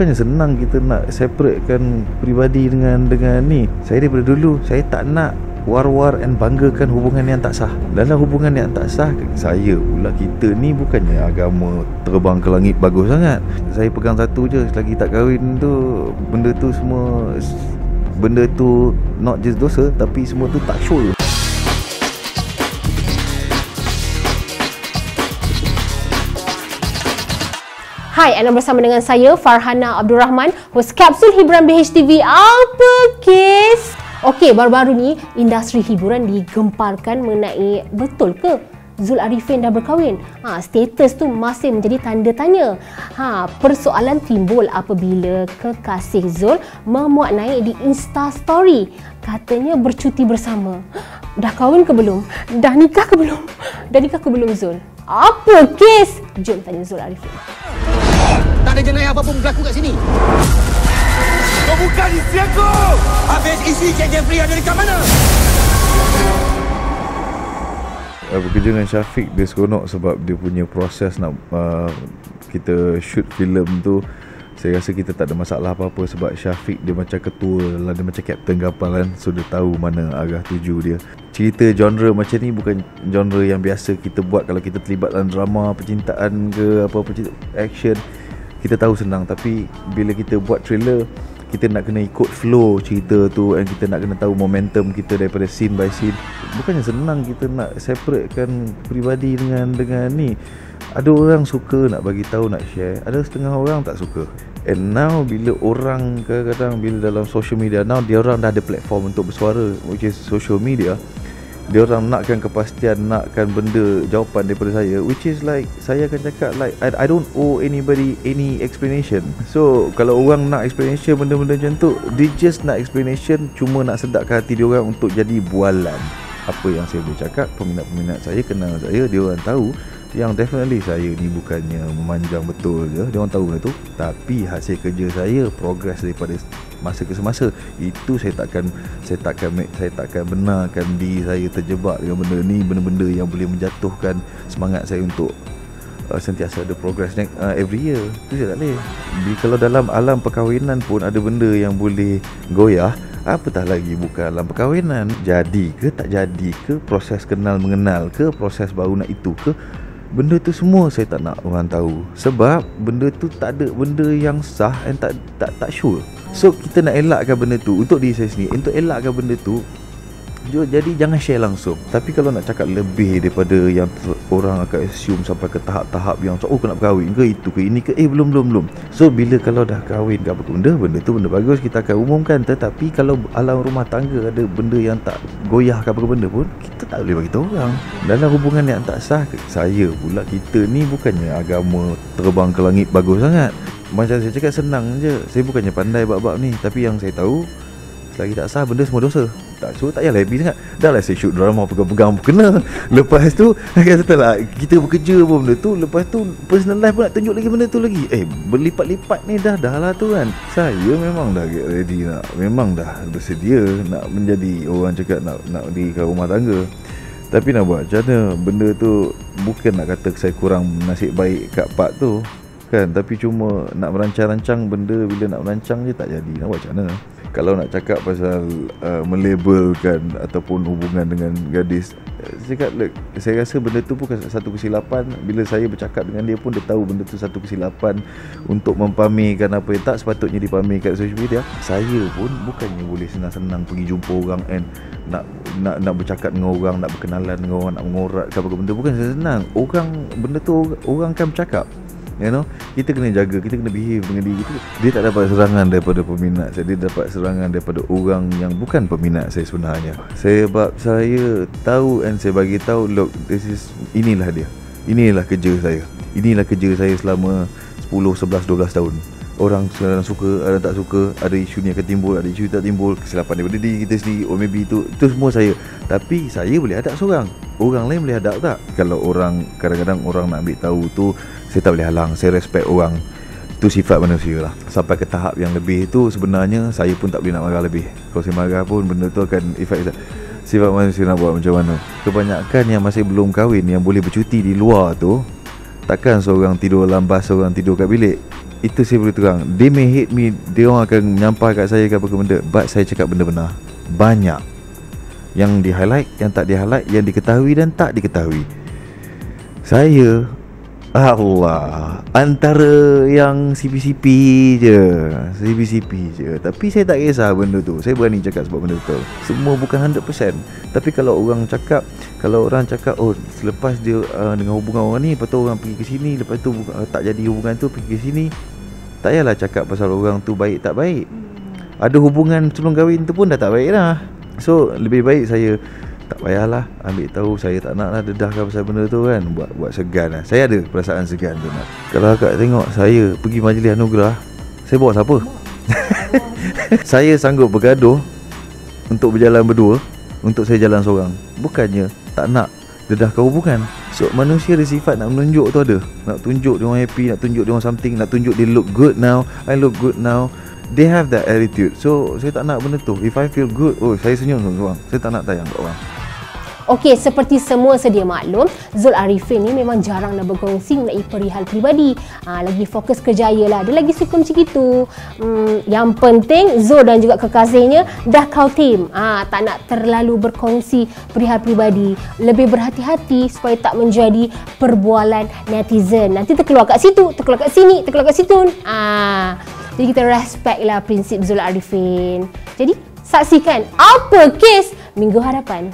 bukannya senang kita nak separatekan peribadi dengan ni. Saya daripada dulu saya tak nak war-war and banggakan hubungan yang tak sah. Dalam hubungan yang tak sah, saya pula kita ni bukannya agama terbang ke langit bagus sangat. Saya pegang satu je, selagi tak kahwin tu benda tu semua, benda tu not just dosa tapi semua tu tak syul. Hai, anda bersama dengan saya Farhana Abdul Rahman, host Kapsul Hiburan BHTV. Apa kes? Okey, baru-baru ni industri hiburan digemparkan mengenai betul ke Zul Ariffin dah berkahwin? Status tu masih menjadi tanda tanya. Persoalan timbul apabila kekasih Zul memuat naik di Insta Story. Katanya bercuti bersama. Dah kahwin ke belum? Dah nikah ke belum? Dah nikah ke belum Zul? Apa kes? Jom tanya Zul Ariffin. Tak ada jenayah apa pun berlaku kat sini. Kau bukan isteri aku! Habis isi Cik Jeffrey ada dekat mana? Bekerja dengan Syafiq dia seronok sebab dia punya proses nak kita shoot filem tu. Saya rasa kita tak ada masalah apa-apa sebab Syafiq dia macam ketua lah, dia macam kapten kapal kan. So dia tahu mana arah tuju dia. Cerita genre macam ni bukan genre yang biasa kita buat. Kalau kita terlibat dalam drama, percintaan ke apa-apa, action, kita tahu senang. Tapi bila kita buat trailer, kita nak kena ikut flow cerita tu, and kita nak kena tahu momentum kita daripada scene by scene. Bukannya senang kita nak separatekan peribadi dengan ni. Ada orang suka nak bagi tahu, nak share, ada setengah orang tak suka. And now bila orang kadang-kadang bila dalam social media, now dia orang dah ada platform untuk bersuara, which is social media. Dia orang nakkan kepastian, nakkan benda, jawapan daripada saya, which is like, saya akan cakap like I don't owe anybody any explanation. So kalau orang nak explanation benda-benda macam tu, they just nak explanation, cuma nak sedapkan hati dia orang untuk jadi bualan. Apa yang saya boleh cakap, peminat-peminat saya kenal saya, dia orang tahu yang definitely saya ni bukannya memanjang betul je, dia orang tahu benda tu. Tapi hasil kerja saya, progress daripada masa ke semasa, itu saya takkan benarkan diri saya terjebak dengan benda ni, benda-benda yang boleh menjatuhkan semangat saya untuk sentiasa ada progress every year. Itu je tak boleh. Kalau dalam alam perkahwinan pun ada benda yang boleh goyah, apatah lagi bukan alam perkahwinan. Jadi ke tak jadi ke, proses kenal mengenal ke, proses baru nak itu ke, benda tu semua saya tak nak orang tahu. Sebab benda tu tak ada benda yang sah and tak sure. So kita nak elakkan benda tu untuk diri saya sendiri. Untuk elakkan benda tu, jadi jangan share langsung. Tapi kalau nak cakap lebih daripada yang orang akan assume sampai ke tahap-tahap yang kau nak berkahwin ke, itu ke, ini ke, belum. So bila kalau dah kahwin ke apa benda tu benda bagus, kita akan umumkan. Tetapi kalau alam rumah tangga ada benda yang tak goyah ke apa benda pun, kita tak boleh bagi tahu orang. Dalam hubungan yang tak sah, saya pula kita ni bukannya agama terbang ke langit bagus sangat. Macam saya cakap, senang je. Saya bukannya pandai bab-bab ni, tapi yang saya tahu, selagi tak sah, benda semua dosa. Tak so tak payah happy sangat. Dah lah saya shoot drama pegang-pegang pun kena. Lepas tu setelah kita bekerja pun benda tu, lepas tu personal life pun nak tunjuk lagi benda tu lagi. Berlipat-lipat ni dah lah tu kan. Saya memang dah get ready nak, memang dah bersedia nak menjadi orang cakap nak dirikan rumah tangga. Tapi nak buat macam mana, benda tu bukan nak kata saya kurang nasib baik kat part tu kan, tapi cuma nak merancang-rancang benda, bila nak merancang je tak jadi. Nak buat macam mana? Kalau nak cakap pasal melabelkan ataupun hubungan dengan gadis, saya rasa benda tu bukan satu kesilapan. Bila saya bercakap dengan dia pun, dia tahu benda tu satu kesilapan untuk mempamerkan apa yang tak sepatutnya dipamerkan kat social media. Saya pun bukannya boleh senang-senang pergi jumpa orang and nak bercakap dengan orang, nak berkenalan dengan orang, nak mengorat ke apa benda. Bukan senang. Benda tu orang akan bercakap. Kita kena jaga, kita kena behave dengan diri kita. Dia tak dapat serangan daripada peminat saya, dia dapat serangan daripada orang yang bukan peminat saya sebenarnya. Sebab saya tahu and saya bagi tahu, look, inilah dia. Inilah kerja saya. Inilah kerja saya selama 10, 11, 12 tahun. Orang kadang suka, ada tak suka, ada isu ni akan timbul, ada isu tak timbul, kesilapan daripada diri kita sendiri, or maybe itu semua saya. Tapi saya boleh hadap seorang, orang lain boleh hadap tak? Kalau orang, kadang-kadang orang nak ambil tahu tu, saya tak boleh halang. Saya respect orang, itu sifat manusia lah. Sampai ke tahap yang lebih tu, sebenarnya saya pun tak boleh nak marah lebih. Kalau saya marah pun, benda tu akan efek. Sifat manusia nak buat macam mana. Kebanyakan yang masih belum kahwin, yang boleh bercuti di luar tu, takkan seorang tidur dalam bas, seorang tidur kat bilik. Itu saya boleh terang. They may hate me, dia orang akan menyampah kat saya ke apa ke benda, but saya cakap benda benar. Banyak yang di highlight, yang tak di highlight, yang diketahui dan tak diketahui. Saya Allah, antara yang CP-CP je, tapi saya tak kisah benda tu. Saya berani cakap sebab benda tu semua bukan 100%. Tapi kalau orang cakap, oh selepas dia dengan hubungan orang ni, lepas tu orang pergi ke sini, lepas tu tak jadi hubungan tu, pergi ke sini, tak payahlah cakap pasal orang tu baik tak baik. Ada hubungan sebelum kahwin tu pun dah tak baik dah. So lebih baik saya tak payahlah ambil tahu. Saya tak nak lah dedahkan pasal benda tu kan. Buat segan lah. Saya ada perasaan segan tu nak. Kalau akak tengok saya pergi majlis anugerah, saya bawa siapa? Saya sanggup bergaduh untuk berjalan berdua, untuk saya jalan seorang. Bukannya tak nak dedahkan hubungan. So manusia ada sifat nak menunjuk tu ada. Nak tunjuk dia orang happy, nak tunjuk dia orang something, nak tunjuk dia look good now, I look good now. They have that attitude. So saya tak nak benda tu. If I feel good, oh saya senyum seorang. Saya tak nak tayang kat orang. Okey, seperti semua sedia maklum, Zul Arifin ni memang jarang nak berkongsi mengenai perihal peribadi. Lagi fokus kerjaya lah. Dia lagi suka macam itu. Yang penting Zul dan juga kekasihnya dah kautim. Tak nak terlalu berkongsi perihal peribadi. Lebih berhati-hati supaya tak menjadi perbualan netizen. Nanti terkeluar kat situ, terkeluar kat sini, terkeluar kat situ. Jadi kita respect lah prinsip Zul Arifin. Jadi saksikan Apa Kes minggu hadapan.